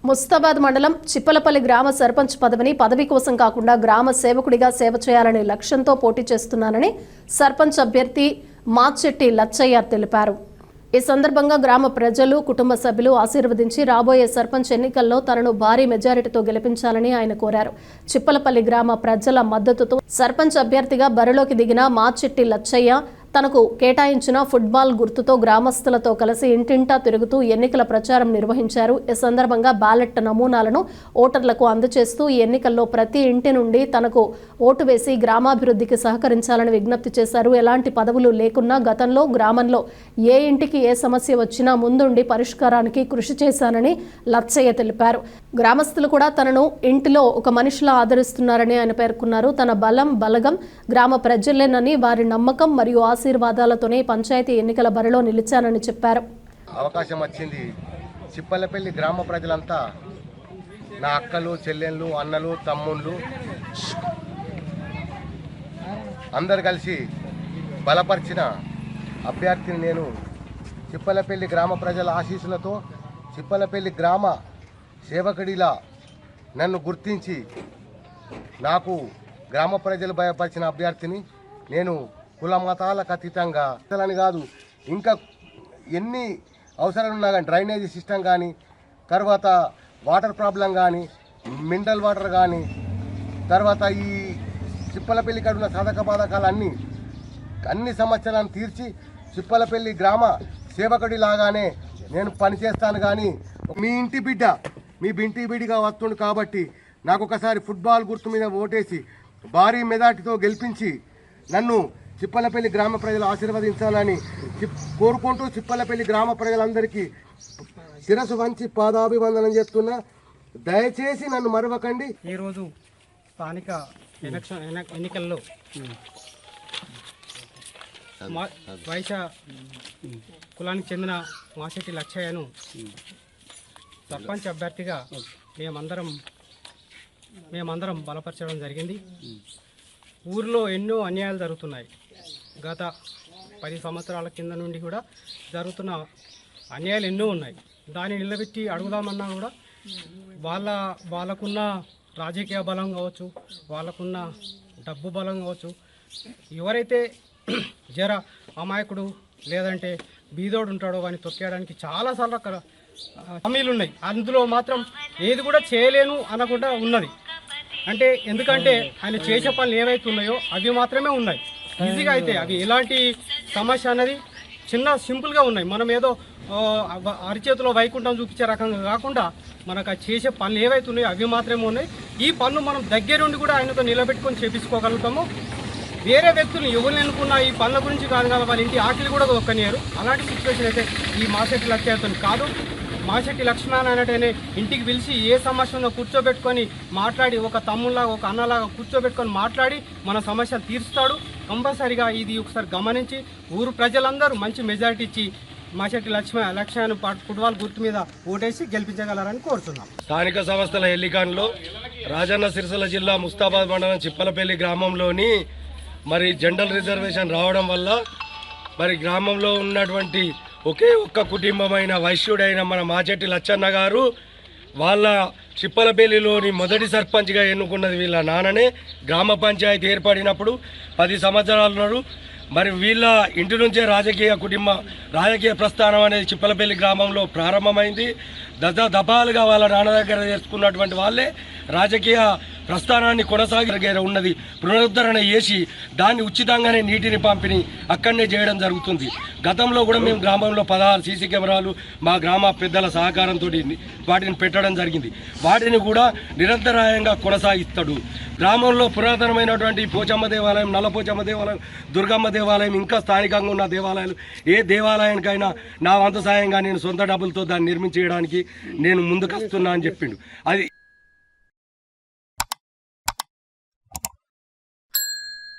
ముస్తాబాద్ మండలం చిప్పలపల్లి గ్రామ సర్పంచ్ పదవి కోసం కాకుండా గ్రామ సేవకుడిగా సేవ చేయాలనే లక్ష్యంతో పోటీ చేస్తున్నానని సర్పంచ్ అభ్యర్థి మాచెట్టి లచ్చయ్య తెలిపారు. ఈ సందర్భంగా గ్రామ ప్రజలు, కుటుంబ సభ్యులు ఆశీర్వదించి రాబోయే సర్పంచ్ ఎన్నికల్లో తనను భారీ మెజారిటీతో గెలిపించాలని ఆయన కోరారు. చిప్పలపల్లి గ్రామ ప్రజల మద్దతుతో సర్పంచ్ అభ్యర్థిగా బరిలోకి దిగిన మాచెట్టి లచ్చయ్య తనకు కేటాయించిన ఫుట్బాల్ గుర్తుతో గ్రామస్తులతో కలిసి ఇంటింటా తిరుగుతూ ఎన్నికల ప్రచారం నిర్వహించారు. ఈ సందర్భంగా బ్యాలెట్ నమూనాలను ఓటర్లకు అందజేస్తూ ఈ ఎన్నికల్లో ప్రతి ఇంటి నుండి తనకు ఓటు వేసి గ్రామాభివృద్ధికి సహకరించాలని విజ్ఞప్తి చేశారు. ఎలాంటి పదవులు లేకున్నా గతంలో గ్రామంలో ఏ ఇంటికి ఏ సమస్య వచ్చినా ముందుండి పరిష్కారానికి కృషి చేశానని లచ్చయ్య తెలిపారు. గ్రామస్తులు కూడా తనను ఇంటిలో ఒక మనిషిలా ఆదరిస్తున్నారని ఆయన పేర్కొన్నారు. తన బలగం గ్రామ ప్రజలేనని, వారి నమ్మకం మరియు ఆశీర్వాదాలతోనే పంచాయతీ ఎన్నికల బరిలో నిలిచానని చెప్పారు. అవకాశం వచ్చింది. చిప్పలపల్లి గ్రామ ప్రజలంతా నా అక్కలు, చెల్లెళ్ళు, అన్నలు, తమ్ముళ్ళు అందరు కలిసి బలపరిచిన అభ్యర్థిని నేను. చిప్పలపల్లి గ్రామ ప్రజల ఆశీస్సులతో చిప్పలపల్లి గ్రామ సేవకుడిలా నన్ను గుర్తించి నాకు గ్రామ ప్రజలు భయపరిచిన అభ్యర్థిని నేను. కుల మతాలకు అతీతంగా అని కాదు, ఇంకా ఎన్ని అవసరాలు ఉన్నా కానీ డ్రైనేజీ సిస్టమ్ కానీ, తర్వాత వాటర్ ప్రాబ్లం కానీ, మినరల్ వాటర్ కానీ, తర్వాత ఈ చిప్పలపల్లి కడున్న సాధక బాధకాలు అన్ని సమస్యలను తీర్చి చిప్పలపల్లి గ్రామ సేవకుడి లాగానే నేను పనిచేస్తాను. కానీ మీ ఇంటి బిడ్డగా వస్తుండు కాబట్టి నాకు ఒకసారి ఫుట్బాల్ గుర్తు మీద ఓటేసి భారీ మెజార్టీతో గెలిపించి నన్ను చిప్పలపల్లి గ్రామ ప్రజలు ఆశీర్వదించాలని కోరుకుంటూ చిప్పలపల్లి గ్రామ ప్రజలందరికీ శిరస్సు వంచి పాదాభివందనం చేస్తున్నా. దయచేసి నన్ను మరవకండి. ఈరోజు స్థానిక ఎన్నికల్లో వైశ్య కులానికి చెందిన మాచెట్టి లచ్చయ్యను సర్పంచ్ అభ్యర్థిగా మేమందరం బలపరచడం జరిగింది. ఊరిలో ఎన్నో అన్యాయాలు జరుగుతున్నాయి. గత 10 సంవత్సరాల కింద నుండి కూడా జరుగుతున్న అన్యాయాలు ఎన్నో ఉన్నాయి. దాన్ని నిలబెట్టి అడుగుదామన్నా కూడా వాళ్ళకున్న రాజకీయ బలం కావచ్చు, వాళ్ళకున్న డబ్బు బలం కావచ్చు, ఎవరైతే జర అమాయకుడు లేదంటే బీదోడు ఉంటాడో వాడిని తొక్కేయడానికి చాలాసార్లు అక్కడ హామీలు ఉన్నాయి. అందులో మాత్రం ఏది కూడా చేయలేను అనకుండా ఉన్నది. అంటే ఎందుకంటే ఆయన చేసే పనులు ఏవైతే ఉన్నాయో అవి మాత్రమే ఉన్నాయి. ఈజీగా అయితే అవి ఎలాంటి సమస్య అనేది సింపుల్గా ఉన్నాయి. మనం ఏదో అరిచేతిలో వైకుంఠం చూపించే రకంగా కాకుండా మనకు ఆ చేసే పనులు ఏవైతే ఉన్నాయో అవి మాత్రమే ఉన్నాయి. ఈ పనులు మనం దగ్గరుండి కూడా ఆయనతో నిలబెట్టుకొని చేపించుకోగలుగుతాము. వేరే వ్యక్తులు ఎవరిని ఎన్నుకున్నా ఈ పనుల గురించి కాదు కదా, వాళ్ళ ఇంటి ఆకలి కూడా ఒక్కనియరు. అలాంటి సిచ్యువేషన్ అయితే ఈ మాచెట్టి లచ్చయ్యతో కాదు. మాచెట్టి లక్ష్మణ్ అనేటనే ఇంటికి పిలిచి ఏ సమస్య ఉందో కూర్చోబెట్టుకొని మాట్లాడి, ఒక తమ్ముళ్ళలాగా ఒక అన్నలాగా కూర్చోబెట్టుకొని మాట్లాడి మన సమస్యలు తీరుస్తాడు. కంపల్సరిగా ఇది ఒకసారి గమనించి ఊరు ప్రజలందరూ మంచి మెజారిటీ ఇచ్చి మాచెట్టి లక్ష్మణ్ ఫుట్బాల్ గుర్తు మీద ఓటేసి గెలిపించగలరని కోరుతున్నాం. స్థానిక సంస్థల ఎన్నికల్లో రాజన్న సిరిసిల్ల జిల్లా ముస్తాబాద్ మండలం చిప్పలపల్లి గ్రామంలోని మరి జనరల్ రిజర్వేషన్ రావడం వల్ల మరి గ్రామంలో ఉన్నటువంటి ఒకే ఒక్క కుటుంబమైన వైశ్యుడైన మన మాచెట్టి లచ్చన్న గారు వాళ్ళ చిప్పలపల్లిలోని మొదటి సర్పంచ్గా ఎన్నుకున్నది వీళ్ళ నాన్ననే. గ్రామ పంచాయతీ ఏర్పడినప్పుడు 10 సంవత్సరాలు మరి వీళ్ళ ఇంటి నుంచే రాజకీయ ప్రస్థానం అనేది చిప్పలపల్లి గ్రామంలో ప్రారంభమైంది. దఫాలుగా వాళ్ళ నాన్న దగ్గర చేసుకున్నటువంటి వాళ్ళే రాజకీయ ప్రస్థానాన్ని కొనసాగి ఉన్నది పునరుద్ధరణ చేసి దాన్ని ఉచితంగానే నీటిని పంపిణీ అక్కడనే చేయడం జరుగుతుంది. గతంలో కూడా మేము గ్రామంలో 16 సీసీ కెమెరాలు మా గ్రామ పెద్దల సహకారంతో వాటిని పెట్టడం జరిగింది. వాటిని కూడా నిరంతరాయంగా కొనసాగిస్తాడు. గ్రామంలో పురాతనమైనటువంటి పోచమ్మ దేవాలయం, నల్లపోచమ్మ దేవాలయం, దుర్గమ్మ దేవాలయం, ఇంకా స్థానికంగా ఉన్న దేవాలయాలు ఏ దేవాలయానికైనా నా వంతు సాయంగా నేను సొంత డబ్బులతో దాన్ని నిర్మించేయడానికి నేను ముందుకు వస్తున్నా అని చెప్పిండు. అది